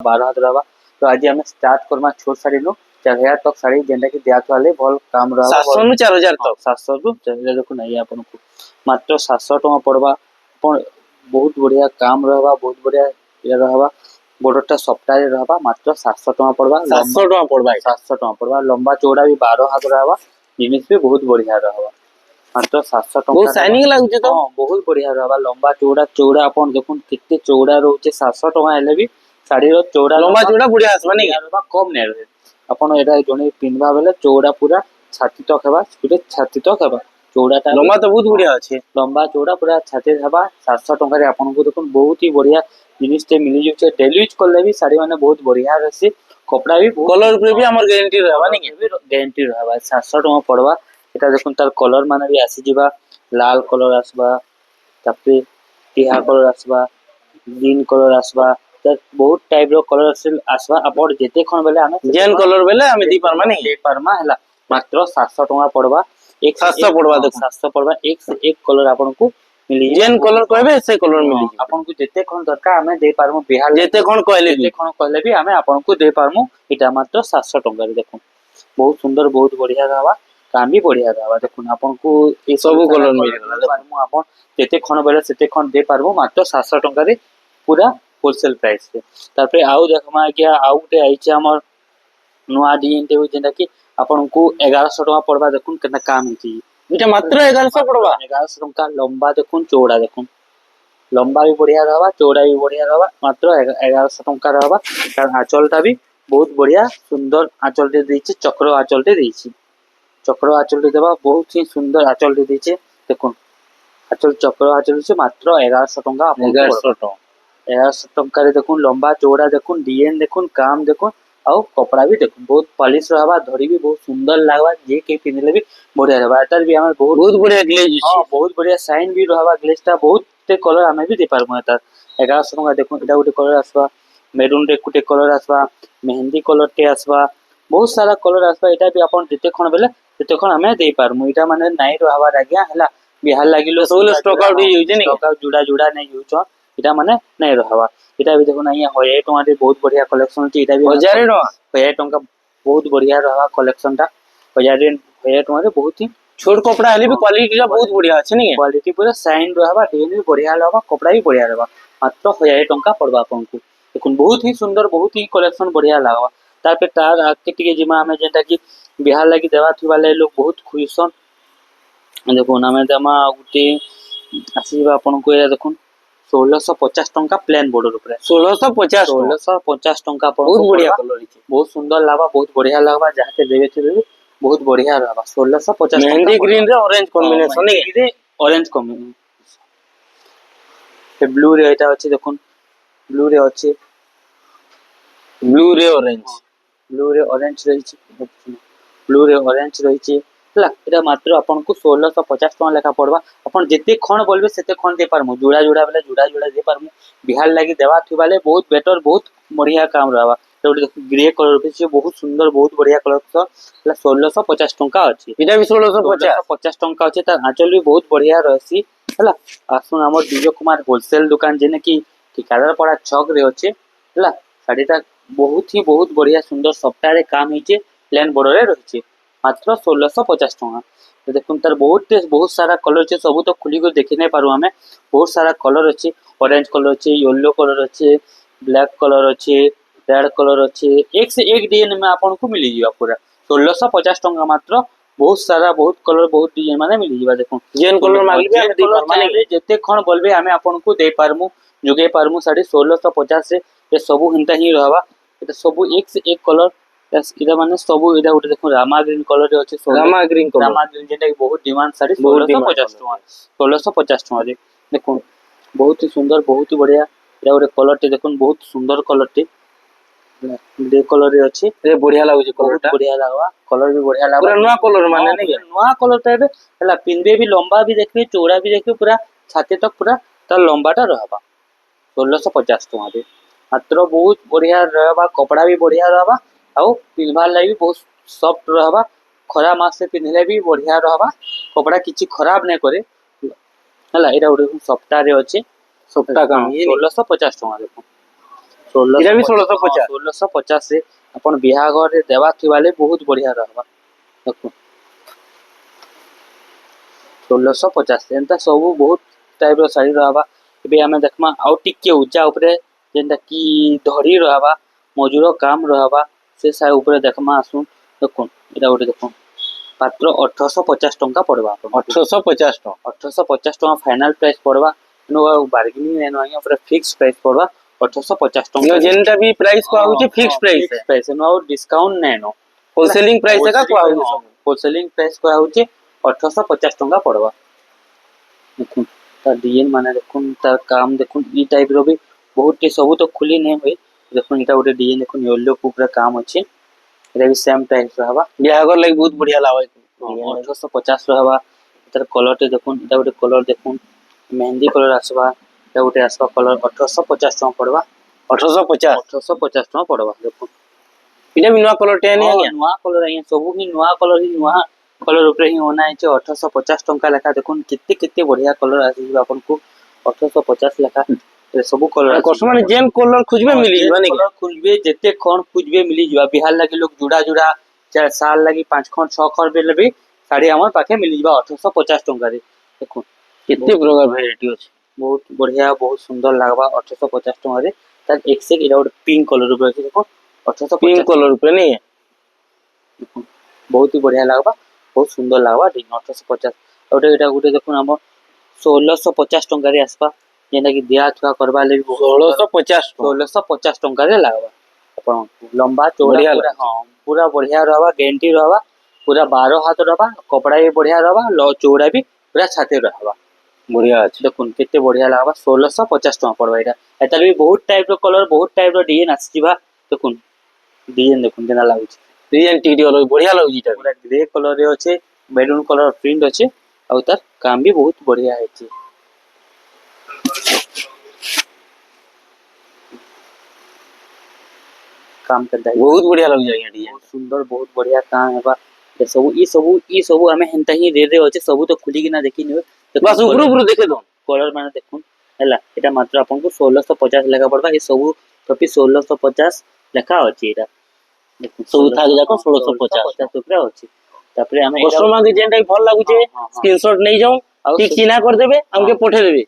12 हाथ रहबा। तो आज हमें स्टार्ट करमा छोट साड़ी नु 4000 तक साड़ी जेंटा कि दिया वाले भल काम रहबा 700 नु 4000 तक 700 रु 4000 देखो नहीं आपन को मात्र 700 टका पड़बा। अपन बहुत बढ़िया काम रहबा, बहुत बढ़िया ये रहबा। बॉर्डरटा सप्ताह रहबा मात्र 700 टका पड़बा। 700 टका पड़बा 700 टका पड़बा। लंबा चौड़ा भी 12 हाथ रहबा। जिनिस भी बहुत बढ़िया रहबा मात्र 700 टका। बहुत शाइनिंग लागुचे तो बहुत बढ़िया रहबा। लंबा चौड़ा चौड़ा अपन देखुन कितने चौड़ा रहउचे 700 टका हेले भी साड़ी रो चौड़ा लंबा चौड़ा बढ़िया आसबा नहीं रहबा कम नै रहे। अपन एटा जने पिनबा बेले चौड़ा पूरा छाती तक हेबा, पूरे छाती तक हेबा। चौड़ाटा लंबा तो बहुत बढ़िया अछि। लंबा चौड़ा पूरा छाती हेबा। 700 टका रे अपन को देखुन बहुत ही बढ़िया जिनिस ते मिली जाउचे। डेली यूज करले भी साड़ी माने बहुत बढ़िया रहसी। कपड़ा भी कलर पे भी हमर गारंटी रहबा नहीं गारंटी रहबा। 700 टका पड़बा। एटा देखुन तार कलर माने भी आसी जिबा। लाल कलर आसबा, तापरे टिहा कलर आसबा, ग्रीन कलर आसबा। त बहुत टाइप रो कलर आसबा। अपन जेते खन बेले हमें जेन कलर बेले हमें दी पारमा नहीं दे पारमा हला मात्र 700 टका पड़बा। एक 700 पड़बा देखो 700 पड़बा। एक से एक कलर आपन को मिली जेन कलर कहबे से कलर मिली आपन को जेते खन दरकार हमें दे पारमु। बिहार जेते खन कहले भी हमें आपन को दे पारमु। एटा मात्र 700 टका रे देखो बहुत सुंदर बहुत बढ़िया रहबा। काम भी बढ़िया रहबा। देखुन आपन को ए सब कलर मिली गला पारमु। आपन जेते खन बेले सेते खन दे पारमु मात्र 700 टका रे पूरा होलसेल प्राइस रे। तापरे आउ देखमा गया आउटे आइचे हमर नुआ डिजाइन ते जेंटा कि आपन को 1100 टका पड़बा। देखुन केतना काम हिची इटा मात्र 1100 पड़बा। 1100 टका। लंबा देखुन चौड़ा देखुन लंबा भी बढ़िया रहबा, चौड़ा भी बढ़िया रहबा। मात्र 1100 टका रहबा। तार आंचलटा भी बहुत बढ़िया सुंदर आंचल दे देछि। चक्र आंचल दे देछि। चक्र आंचल दे देबा बहुत ही सुंदर आंचल दे देछि। देखुन आंचल चक्र आंचल से मात्र 1100 टका। 1100 टका 1100 टका रे देखुन लंबा चौड़ा देखुन डिजाइन देखुन काम देखुन आउ कपड़ा भी देखुन बहुत पॉलिश रहबा। धरी भी बहुत सुंदर लागबा। जे के पिनले भी बढ़िया रहबा। एतार भी हमें बहुत बढ़िया ग्लेज हां बहुत बढ़िया साइन भी रहबा। ग्लेजटा बहुत ते कलर हमें भी दे पारमु। एतार 1100 टका देखुन एटा गुटे कलर आसबा। मेरून रे गुटे कलर आसबा। मेहंदी कलर टे आसबा। बहुत सारा कलर आसबा। एटा भी अपन जेते खन बेले सेते खन हमें दे पारमु। एटा माने नाइ रहबा रागिया हला बिहार लागिलो सोल स्टॉक आउट यूज नहीं स्टॉक आउट जुड़ा जुड़ा नहीं यूज एटा माने नहीं रहबा। एटा भी देखुन आइया 1000 टका रे बहुत बढ़िया कलेक्शन अछि। एटा भी 1000 टका 1000 टका बहुत बढ़िया रहबा कलेक्शनटा। 1000 टका रे बहुत ही छोट कपड़ा हेले भी क्वालिटी बहुत बढ़िया अछि नहीं क्वालिटी पूरा साइन रहबा। डिजाइन भी बढ़िया रहबा। कपड़ा भी बढ़िया रहबा। मात्र 1000 टका पड़बा आपन को। देखुन बहुत ही सुंदर बहुत ही कलेक्शन बढ़िया लागबा। तार पे तार आके टिके जिमा हमें जेंटा कि बिहार लागी देवा थी वाले लोग बहुत खुश सन। देखुन हमें दमा गुटे आसीबा आपन को। या देखुन 1650 टका प्लेन बॉर्डर ऊपर 1650 टका पर बहुत बढ़िया कलर अछि। बहुत सुंदर लागबा। बहुत बढ़िया लागबा। जाके देबे थे बहुत बढ़िया रहबा। 1650 मेहंदी ग्रीन रे ऑरेंज कॉम्बिनेशन नहीं रे ऑरेंज कॉम्बिनेशन पे ब्लू रे एटा अछि। देखुन ब्लू रे अछि। ब्लू रे ऑरेंज ब्लू रे ऑरेंज रही छी। ब्लू रे ऑरेंज रही छी हला। एटा मात्र आपन को 1650 टका लेखा पड़बा। अपन जेते खण बोलबे सेते खण दे पारमु। जुड़ा जुड़ा बेले जुड़ा जुड़ा दे पारमु। बिहार लागी देवा थी वाले बहुत बेटर बहुत बढ़िया काम रहबा। तो ग्रे कलर पे बहुत सुंदर बहुत बढ़िया कलर छ हला 1650 टका अछि। एटा भी 1650 टका अछि। तार आंचल भी बहुत बढ़िया रहसी हला। आसुन हमर विजय कुमार होलसेल दुकान जेने की ठिकादार पड़ा छक रे अछि हला। साड़ीटा बहुत बढ़िया सुंदर सप्ताह रे काम हिचे प्लेन बॉर्डर रे रहिছে मात्र 1650 टका। तो देखुन तार बहुत सारा कलर छे। सब तो खुली को देखि नै पारु हमें। बहुत सारा कलर अछि। ऑरेंज कलर अछि, येलो कलर अछि, ब्लैक कलर अछि, रेड कलर अछि। एक से एक डिजाइन में आपन को मिली जिवा पूरा 1650 टका मात्र। बहुत सारा बहुत कलर बहुत डिजाइन माने मिली जिवा। देखुन जेन कलर मांगबे हम दे पारमु। जेते खण बोलबे हमें आपन को दे पारमु। जोगे पारमु साड़ी 1650 से ये सब हिंता ही रहबा। एटा सब एक से एक कलर इदा माने सब इदा उठे। देखो रामा ग्रीन कलर रे अछि। रामा ग्रीन कलर रामा ग्रीन जेटा बहुत डिमांड साड़ी 1650 टका 1650 टका रे। देखो बहुत ही सुंदर बहुत ही बढ़िया एटा उठे कलर टे देखुन बहुत सुंदर कलर टे ग्रे कलर रे अछि। ए बढ़िया लागुची कलरटा बढ़िया लागबा। कलर भी बढ़िया लागबा। पूरा नया कलर माने नहीं नया कलर टे हला पिनबे भी लंबा भी देखबे चौड़ा भी देखबे पूरा छाती तक पूरा तार लंबाटा रहबा 1650 टका रे मात्र। बहुत बढ़िया रहबा। कपड़ा भी बढ़िया रहबा आउ पिनबार लागि बहुत सॉफ्ट रहबा। खरा मास से पिनले भी बढ़िया रहबा। कपड़ा किछि खराब नै करे हला। एटा उठे सप्ताह रे अछि। सप्ताह काम 1650 टका देखो ଏଇଟା ବି 1650 1650 ରେ ଆପଣ ବିହାଘରରେ ଦେବା ଥିବାଲେ ବହୁତ ବଢିଆ ରହିବା ଦେଖୁ 1650 ଏନ୍ତା ସବୁ ବହୁତ ଟାଇପ ର ଶାଢୀ ରହିବା ଏବେ ଆମେ ଦେଖମା ଆଉ ଟିକେ ଉଚ୍ଚା ଉପରେ ଯେନ୍ଟା କି ଧଡ଼ି ରହିବା ମଜୁର କାମ ରହିବା ସେ ଶାଢ଼ୀ ଉପରେ ଦେଖମା ଆସୁନ ଦେଖୁନ ଏଇଟା ଗୋଟେ ଦେଖୁନ ମାତ୍ର 1850 ଟଙ୍କା ପଡବା 1850 ଟଙ୍କା 1850 ଟଙ୍କା फाइनल प्राइस पड़वा नो बार्गेनिंग लेनो आया पूरा फिक्स प्राइस पड़वा 1850 टଙ୍କା जेनटा भी प्राइस को आउची फिक्स प्राइस है प्राइस नो और डिस्काउंट नेनो होलसेलिंग प्राइस का को आउची सब होलसेलिंग प्राइस को आउची 1850 टଙ୍କା पड़वा देखुन ता डिजाइन माने देखुन ता काम देखुन ई टाइप रो भी बहुत टी सब तो खुली नहीं होई देखुन इटा गोटे डिजाइन देखुन येलो पूरा काम अछि एटा भी सेम प्राइस रहबा बिहागर लागि बहुत बढ़िया लावे 1850 रहबा तर कलर टे देखुन एटा गोटे कलर देखुन मेहंदी कलर आसबा एटा गोटे आसबा कलर 1850 टଙ୍କା पड़वा 1850 टଙ୍କା पड़वा देखुन इटा भी नवा कलर टे नहीं आगे नुआ कलर आइए सब ही नुआ कलर ही नुआ कलर ऊपर ही होना है 1850 टଙ୍କା लेखा देखुन कितने कितने बढ़िया कलर आसी आपन को 1850 लेखा ए सब कलर कस्टमर जेन कलर खोजबे मिली माने कलर खोजबे जते खण खोजबे मिली जवा बिहार लगे लोग जुड़ा जुड़ा 4 साल लगी 5 खण 6 खण बेले भी साड़ी हमर पाखे मिली जवा 1850 टଙ୍କା रे देखुन कितने प्रकार वैरायटी अछि बहुत बढ़िया बहुत सुंदर लागबा 1850 टଙ୍କା रे तार एक से इरा गोटे पिंक कलर ऊपर अछि देखो 1850 पिंक कलर पे नहीं है बहुत ही बढ़िया लागबा बहुत सुंदर लागबा 1850 ओटे एटा गोटे देखुन हम 1650 टଙ୍କା रे आसबा जेना कि दिया थुआ करबा ले 1650 टଙ୍କା रे लागबा अपन लंबा चौड़ा बढ़िया पूरा हां पूरा बढ़िया रहबा गारंटी रहबा पूरा 12 हाथ रहबा कपड़ा भी बढ़िया रहबा चौड़ा भी पूरा छाते रहबा बढ़िया अछि देखुन केते बढ़िया लागबा 1650 टଙ୍କା पड़बा एटा एतार भी बहुत टाइप रो कलर बहुत टाइप रो डिजाइन आसीबा देखुन डिजाइन देखुन केना लागु डिजाइन टीडी वाला बढ़िया लागु जीटा पूरा ग्रे कलर रे अछि मैरून कलर प्रिंट अछि और तार काम भी बहुत बढ़िया है काम करदा बहुत बढ़िया लागु जाय डिजाइन बहुत सुंदर बहुत बढ़िया काम हेबा ए सब हमें हेंता ही रे अछि सब तो खुली कि ना देखि नियो बस ऊपर ऊपर देखे दो कलर माने देखुन हैला एटा मात्र आपन को 1650 लेखा पड़बा ए सब टोपी 1650 लेखा अछि एटा देखुन सब था जाको 1650 ऊपर अछि तापरे हमें कस्टमर के जेनटा भल लागु छे स्क्रीनशॉट नै जाऊ ठीक चिन्हा कर देबे हमके पठे देबे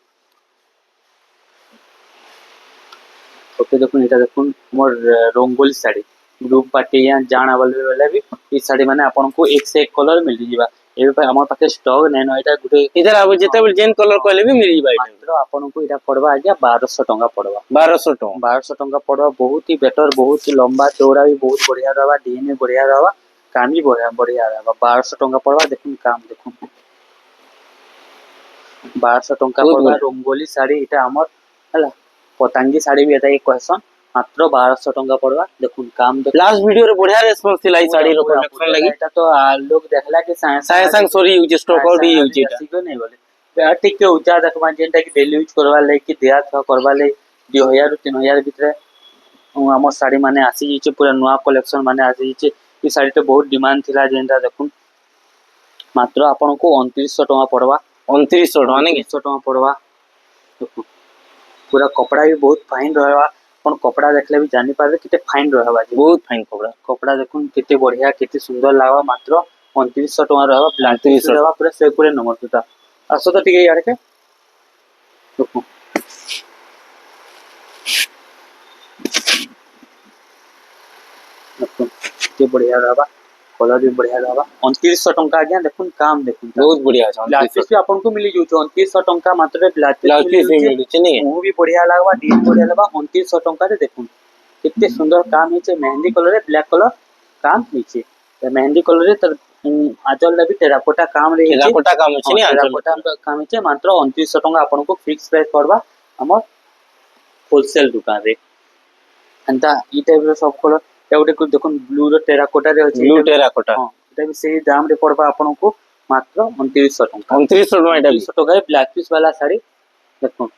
ओके देखुन एटा देखुन मोर रंगोली साड़ी ग्रुप पार्टी या जान वाले वाला भी ई साड़ी माने आपन को एक से एक कलर मिल जीवा एबे पे हमर पाके स्टॉक नै न एटा गुटे इधर आबे जेते बेल जेन कलर कहले भी मिल जीवा मात्र आपन को एटा पड़बा आज्ञा 1200 टଙ୍କା पड़बा 1200 टଙ୍କା 1200 टଙ୍କା पड़बा बहुत ही बेटर बहुत ही लंबा चौड़ा भी बहुत बढ़िया रहबा डीएनए बढ़िया रहबा काम भी बढ़िया बढ़िया रहबा 1200 टଙ୍କା पड़बा देखुन काम देखुन 1200 टଙ୍କା पड़बा रंगोली साड़ी एटा हमर हला पतंगी साड़ी भी एटा एक कहसन मात्र 1200 टଙ୍କା पड़वा देखुन काम देख लास्ट वीडियो रे बढ़िया रिस्पांस थिला ई साड़ी रो कलेक्शन लागि एटा तो लोग देखला कि साय संग sorry use stock out use एटा सिगो नै बोले ठीक के ऊंचा देखबा जेंटा कि डेली यूज करबा ले कि देहा था करबा ले 2000 रु 3000 भितरे हमर साड़ी माने आसी जिचे पूरा नवा कलेक्शन माने आसी जिचे ई साड़ी तो बहुत डिमांड थिला जेंटा देखुन मात्र आपन को 2900 टଙ୍କା पड़वा 2900 टଙ୍କା नै 2900 टଙ୍କା पड़वा देखुन पूरा कपड़ा भी बहुत फाइन रहबा अपन कपड़ा देखले भी जानि पाबे किते फाइन रहबा बहुत फाइन कपड़ा देखुन किते बढ़िया किते सुंदर लागबा मात्र 2900 टଙ୍କା रहबा ब्लैक पीस रहबा पूरा 100 नंबर सुता आसो तो ठीक है यार के देखो किते बढ़िया रहबा कलर भी बढ़िया रहबा 2900 टଙ୍କା आज्ञा देखुन काम देखुन बहुत बढ़िया छ ब्लैक पीस भी आपन को मिली जो 2900 टଙ୍କା मात्र ब्लैक पीस मिली छ नै वो भी बढ़िया लागबा डिजाइन बढ़िया लागबा 2900 टଙ୍କା रे देखुन कितने सुंदर काम है मेहंदी कलर है ब्लैक कलर काम है मेहंदी कलर है तर आजल भी टेराकोटा काम रे टेराकोटा काम छै नै टेराकोटा काम है मात्र 2900 टଙ୍କା आपन को फिक्स प्राइस पड़बा हमर होलसेल दुकान रे अंता ई टाइप रो सब कलर एउटे को देखुन ब्लू रो टेराकोटा रे अछि ब्लू टेराकोटा हां एटा भी सही दाम रे पड़बा आपन को मात्र 2900 टଙ୍କା 2900 टଙ୍କା एटा 2900 टଙ୍କା ब्लैक पीस वाला साड़ी देखुन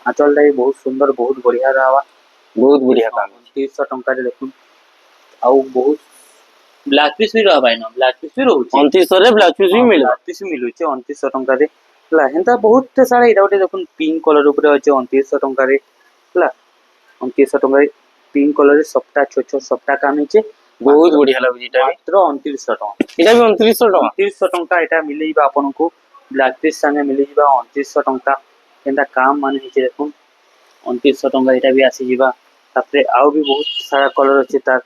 आंचल लाई बहुत सुंदर बहुत बढ़िया रहबा बहुत बढ़िया काम 2900 टଙ୍କା रे देखुन आउ बहुत ब्लैक पीस भी रहबा न ब्लैक पीस भी रहउची 2900 रे ब्लैक पीस भी मिल ब्लैक पीस मिलुची 2900 टଙ୍କା रे ହେଲା ହେନ୍ତା ବହୁତ ସାରା ଏଇଟା ଗୋଟେ ଦେଖୁନ୍ ପିଙ୍କ କଲର ଉପରେ ଅଛି 2900 ଟଙ୍କାରେ ହେଲା 2900 ଟଙ୍କାରେ ପିଙ୍କ କଲର ସପ୍ତା ଛୋଟ ଛୋଟ ସପ୍ତା କାମ ହେଇছে ବହୁତ ବଢିଆ ଲାଗୁଛି ଏଟା ବି। ମାତ୍ର 2900 ଟଙ୍କା ଏଟା ବି 2900 ଟଙ୍କା। 2900 ଟଙ୍କା ଏଟା ମିଳିଯିବା ଆପଣଙ୍କୁ ବ୍ଲାକ୍ ପିସ୍ ସାଙ୍ଗେ ମିଳିଯିବା 2900 ଟଙ୍କା କେନ୍ତା କାମ ମାନେ ହେଇଛି ଦେଖୁନ୍ 2900 ଟଙ୍କା ଏଟା ବି ଆସିଯିବା ତାପରେ ଆଉ ବି ବହୁତ ସାରା କଲର ଅଛି ତାର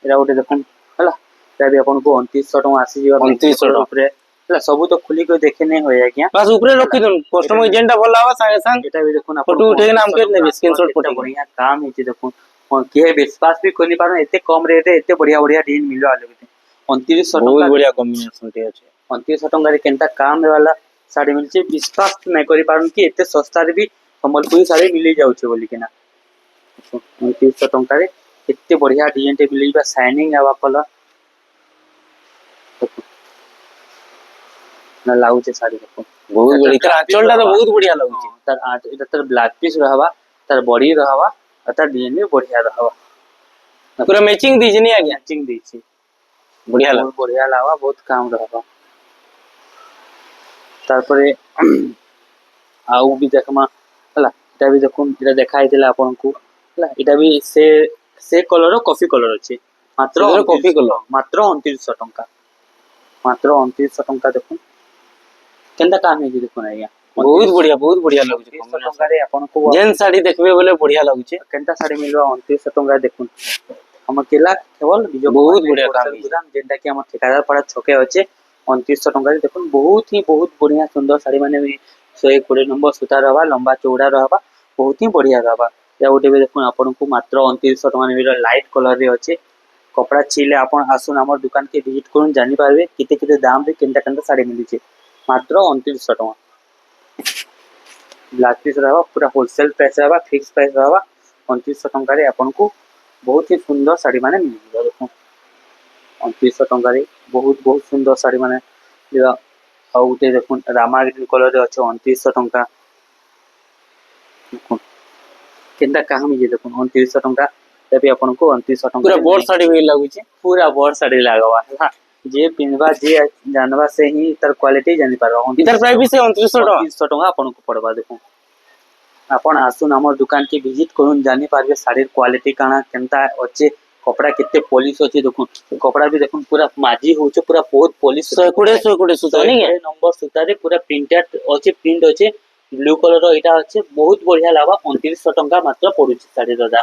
ଏଟା ଗୋଟେ ଦେଖୁନ୍ ହେଲା ଏଟା ବି ଆପଣଙ୍କୁ 2900 ଟଙ୍କା ଆସିଯିବା 2900 କଲର ଟଙ୍କା। ଉପରେ ହେଲା ସବୁ ତ ଖୋଲିକି ଦେଖି ନାଇଁ ହୁଏ ଆଜ୍ଞା ବାସ୍ ଉପରେ ରଖିଦଉନ୍ କଷ୍ଟମର ଯେନ୍ଟା ଭଲ ଲାଗ ସାଙ୍ଗେ ସାଙ୍ଗେ এটা भी দেখুন ফটো উঠেইକିନା ଆମକେ ନେବେ স্ক্রিনশট কেତେ পঠେଇକିନା। বঢ়িয়া কাম ହେଇଛି দেখুন କିଏ ବିଶ୍ୱାସ ବି କରିପାରୁନ ଏତେ କମ ରେଟ୍ ରେ ଏତେ ବଢିଆ ବଢିଆ ଡିଜାଇନ ମିଳିବ ଆଲେ 2900 ବହୁତ ଟଙ୍କା ବଢିଆ କମ୍ବିନେସନ ଟେ ଅଛି। 2900 ଟଙ୍କାରେ କେନ୍ତା କାମ ହେବାଲା ଶାଢୀ ମିଳିଛି ବିଶ୍ୱାସ ନାଇଁ କରିପାରୁନ କି ଏତେ ଶସ୍ତାରେ ବି ସମ୍ବଲପୁରୀ ଶାଢୀ ମିଳି ଯାଉଛି ବୋଲିକିନା 2900 ଟଙ୍କାରେ ଏତେ ବଢିଆ ଡିଜାଇନ ଟେ ମିଳିଯିବା ସାଇନିଂ ହେବା କଲର ନା ଲାଗୁଛି ଶାଢୀ ଦେଖୁন ବହୁତ ବଢିଆ ତାର ଆଞ୍ଚଳଟା ତ ବହୁତ ବଢିଆ ଲାଗୁଛି। তার এটা তার ব্লাক পিস রহবা তার বডি রহবা আর তার ডিজাইন भी बढ़िया রহবা ପୁରା ମ୍ୟାଚିଂ ଦେଇଛି ନି ଆଜ୍ଞା ম্যাচিং ଦେଇଛି ବଢିଆ ବହୁତ ଲାଗୁଛି। ବଢିଆ ଲାଗବା ବହୁତ କାମ ରହବା ତାପରେ ଆଉ ବି ଦେଖମା ହେଲା এটা ବି ଦେଖୁନ এটা ଦେଖା ହେଇଥିଲା ଆପଣଙ୍କୁ ହେଲା এটা ବି ସେ କଲର କଫି କଲର ଅଛି ମାତ୍ର ସେଥିରେ coffee colour। ମାତ୍ର 2900 ଟଙ୍କା ମାତ୍ର 2900 ଟଙ୍କା ଦେଖୁନ କେନ୍ତା କାମ ହେଇଛି ଦେଖୁନ ଆଜ୍ଞା ବହୁତ ବଢିଆ ଲାଗୁଛି 2900 ଟଙ୍କାରେ ଆପଣଙ୍କୁ ଯେନ୍ ଶାଢୀ ଦେଖିବେ ବୋଲେ ବଢିଆ ଲାଗୁଛି। କେନ୍ତା ଶାଢୀ ମିଳିବ 2900 ଟଙ୍କା ଦେଖୁନ আমার কেলা কেবল ବହୁତ ବଢିଆ କାମ ହେଇଛି। গুଦାম যেটা কি আমার ঠিকাদার পাড়া ছকে আছে 2900 ଟଙ୍କାରେ দেখুন ବହୁତ बढ़िया सुंदर শাড়ी মানে भी 120 নম্বর সূতা রহবা লম্বা চৌড়া রহবা ବହୁତ ହିଁ ବଢିଆ ରହବା या ଗୋଟେ ବି ଦେଖୁন ଆପଣଙ୍କୁ ମାତ୍ର 2900 ଟଙ୍କା ମିଳିବ ଲାଇଟ କଲର ରେ ଅଛି कपड़ा छिले आपण आसुन हमर दुकान के विजिट करून जानि पारबे केते केते दाम रे केनता केनता साड़ी मिलुचे मात्र 2900 टका ब्लैक पीस रहबा पूरा होलसेल प्राइस रहबा फिक्स प्राइस रहबा 2900 टका रे आपन को बहुत ही सुंदर साड़ी माने मिल जाबा देखो 2900 टका रे बहुत सुंदर साड़ी माने या आउ गुटे देखुन रामा ग्रीन कलर रे अछि 2900 टका केनता काम जे देखुन 2900 टका तबे आपन को 2900 टका पूरा बोर्ड साड़ी भी लाଗୁଛି पूरा बोर्ड साड़ी लागवा है जे पिनवा जे जानवा से ही तर क्वालिटी जानि पारबा इधर प्राइस भी से 2900 टका 2900 टका आपन को पड़बा देखो आपण आसुन हमर दुकान के विजिट करून जानि पारबे साड़ी क्वालिटी काना केनता अच्छे कपड़ा कितने पॉलिश अछि देखुन कपड़ा भी देखुन पूरा माजी होचे पूरा बहुत पॉलिश 120 सूता नहीं है नंबर सूता रे पूरा प्रिंटेड अछि प्रिंट अछि ब्लू कलर रो एटा अछि बहुत बढ़िया लागबा 2900 टका मात्र पडुछि साड़ी दादा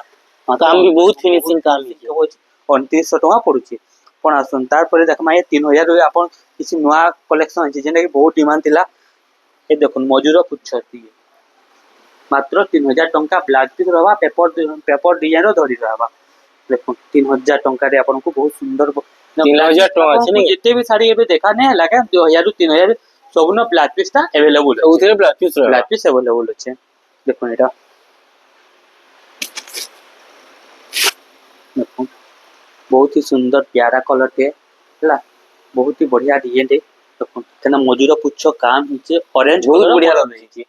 काम भी बहुत फिनिशिंग काम है 2900 टका पडुछि पण आसुन तार परे देखमा ये 3000 रे आपण किछि नवा कलेक्शन अछि जेने कि बहुत डिमांड थिला ए देखुन मजूर पुछती मात्र 3000 टंका ब्लैक पीस रहबा पेपर डिजाइन रो धरी रहबा देखुन 3000 टंका रे आपन को बहुत सुंदर 3000 टका अछि नहीं जेते भी साड़ी एबे देखा नै लागे 2000 रु 3000 सबनो ब्लैक पीस ता अवेलेबल है उधर black piece black piece available अछि देखुन एटा देखुन बहुत ही सुंदर प्यारा कलर के हला बहुत ही बढ़िया डिजाइन टे देखुन केना मजूर पुच्छ काम हिचे ऑरेंज बहुत कलर बढ़िया रहिछि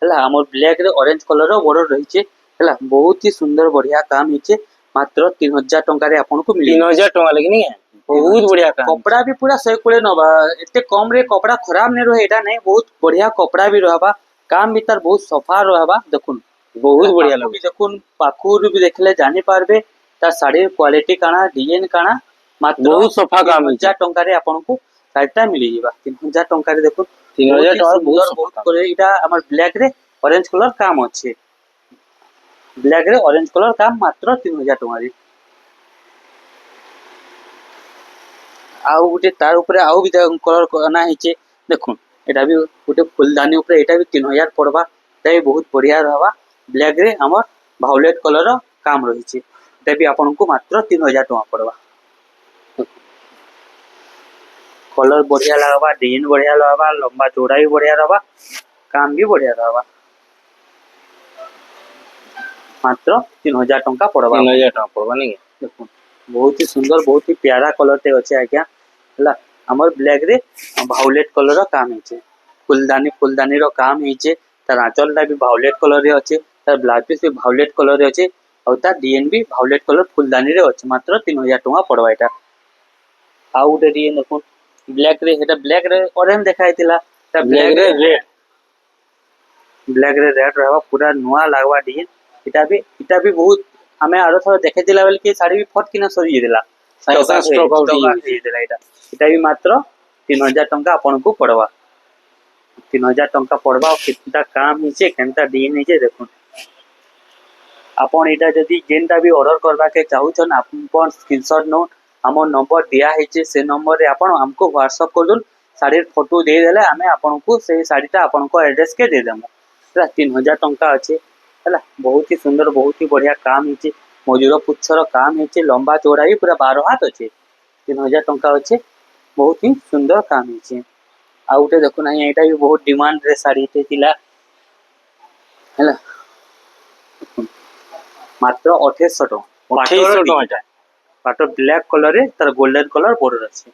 हला हमर ब्लैक रे ऑरेंज कलर रो बॉर्डर रहिछि हला बहुत ही सुंदर बढ़िया काम हिचे मात्र 3000 टंका रे आपन को मिली 3000 टका लगी नहीं है बहुत बढ़िया काम कपड़ा भी पूरा 120 नबा एते कम रे कपड़ा खराब नै रहे एटा नै बहुत बढ़िया कपड़ा भी रहबा काम भी तार बहुत सफा रहबा देखुन बहुत बढ़िया लगे देखुन पाखुर भी देखले जानि पारबे ता साड़ी क्वालिटी काना डिजाइन काना मात्र बहुत सफा काम 3000 टंका रे आपन को साड़ीटा मिली जिबा 3000 टंका रे देखुन 3000 टका बहुत बहुत करे इटा हमर ब्लैक रे ऑरेंज कलर काम अछि ब्लैक रे ऑरेंज कलर काम मात्र 3000 टका रे आउ गुटे तार ऊपर आउ भी कलर करना हिचे देखुन एटा भी गुटे फुलदानी ऊपर एटा भी 3000 पड़बा ताई बहुत बढ़िया रहबा ब्लैक रे हमर वायलेट कलर रो काम रहिचे एटा भी आपन को मात्र 3000 टका पड़बा कलर बढ़िया लगबा डिजाइन बढ़िया लगबा लंबा चौड़ा भी बढ़िया रहबा काम भी बढ़िया रहबा मात्र 3000 टका पड़बा 3000 टका पड़बा नहीं देखुन बहुत ही सुंदर बहुत ही प्यारा कलर टे अछि आज्ञा हला हमर ब्लैक रे वायलेट कलर रो काम हिचे फुलदानी रो काम हिचे तार आंचलटा भी वायलेट कलर रे अछि तार ब्लाउज पीस भी वायलेट कलर रे अछि और तार डिजाइन भी वायलेट कलर फुलदानी रे अछि मात्र 3000 टका पड़बा एटा आउ गुटे डिजाइन देखुन ब्लैक रे हेटा ब्लैक रे ऑरेंज देखाइतिला ता ब्लैक रे रेड ब्लैक रे रेड रहबा पूरा नुआ लागवा डिजाइन इटा भी बहुत हमें आरो थोड़ा देखे दिला बेल के साड़ी भी फट किना सरी देला स्टॉक आउट देला इटा भी मात्र 3000 टंका आपन को पड़वा 3000 टंका पड़वा और कितना काम हिचे केनता डिजाइन हिचे देखो आपन इटा जदी जेनटा भी ऑर्डर करबा के चाहू छन आपन स्क्रीनशॉट नो हमर नंबर दिया हिचे से नंबर रे आपन हमको व्हाट्सएप कर दन साड़ी फोटो दे देले हमें आपन को से साड़ीटा आपन को एड्रेस के दे देमु हला 3000 टंका अच्छे हला बहुत ही सुंदर बहुत ही बढ़िया काम हिचे मजूर पुच्छर काम हिचे लंबा चौड़ा भी पूरा 12 हाथ अच्छे 3000 टंका अच्छे बहुत ही सुंदर काम हिचे आ उठे देखो ना एटा भी बहुत डिमांड रे साड़ी थे तिला हला मात्र 2800 टंका पाटो ब्लैक कलर रे तार गोल्डन कलर बॉर्डर अच्छे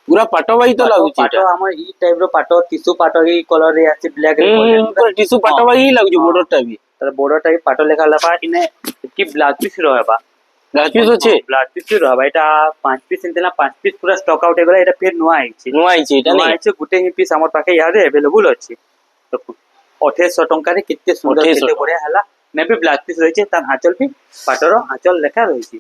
पूरा पाटो भाई तो लागु पाटो हमर ई टाइप रो पाटो टिश्यू पाटो ही कलर रे आसे ब्लैक रे पूरा टिश्यू पाटो भाई लागु बॉर्डर टा भी तार बॉर्डर टा पाटो लेखा लबा इने की ब्लाउज पीस रहबा ब्लाउज पीस अच्छे ब्लाउज पीस रहबा एटा 5 पीस इनतेला 5 पीस पूरा स्टॉक आउट हेगला एटा फिर नुआ आइছে एटा नहीं आइছে गुटे ही पीस हमर पाके याद अवेलेबल अछि तो 2800 टंका रे कितने सुंदर केते बढ़िया हला मैं भी ब्लाउज पीस रहिছে तार आंचल भी पाटरो आंचल लेखा रहिছে